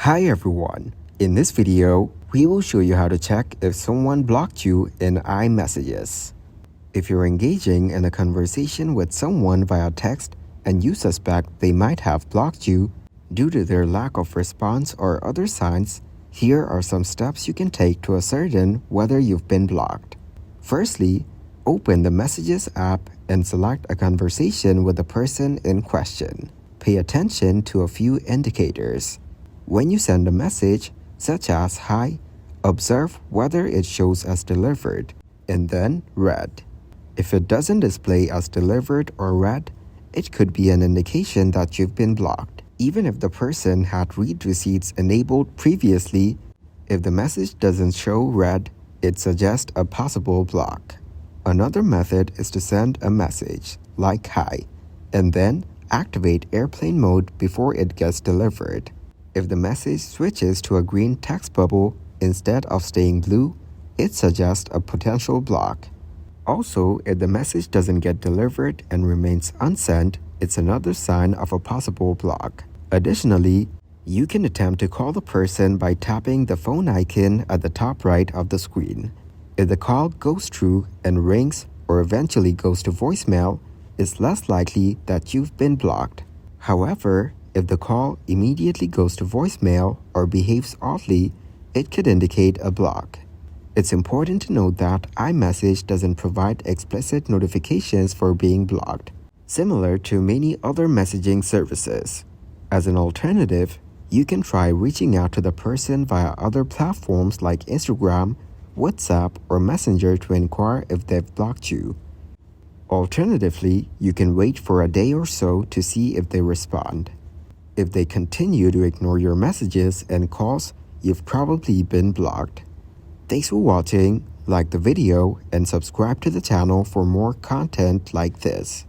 Hi everyone, in this video, we will show you how to check if someone blocked you in iMessages. If you're engaging in a conversation with someone via text and you suspect they might have blocked you due to their lack of response or other signs, here are some steps you can take to ascertain whether you've been blocked. Firstly, open the Messages app and select a conversation with the person in question. Pay attention to a few indicators. When you send a message, such as "Hi," observe whether it shows as delivered and then read. If it doesn't display as delivered or read, it could be an indication that you've been blocked. Even if the person had read receipts enabled previously, if the message doesn't show read, it suggests a possible block. Another method is to send a message, like "Hi," and then activate airplane mode before it gets delivered. If the message switches to a green text bubble instead of staying blue, it suggests a potential block. Also, if the message doesn't get delivered and remains unsent, it's another sign of a possible block. Additionally, you can attempt to call the person by tapping the phone icon at the top right of the screen. If the call goes through and rings or eventually goes to voicemail, it's less likely that you've been blocked. However, if the call immediately goes to voicemail or behaves oddly, it could indicate a block. It's important to note that iMessage doesn't provide explicit notifications for being blocked, similar to many other messaging services. As an alternative, you can try reaching out to the person via other platforms like Instagram, WhatsApp, or Messenger to inquire if they've blocked you. Alternatively, you can wait for a day or so to see if they respond. If they continue to ignore your messages and calls, you've probably been blocked. Thanks for watching, like the video, and subscribe to the channel for more content like this.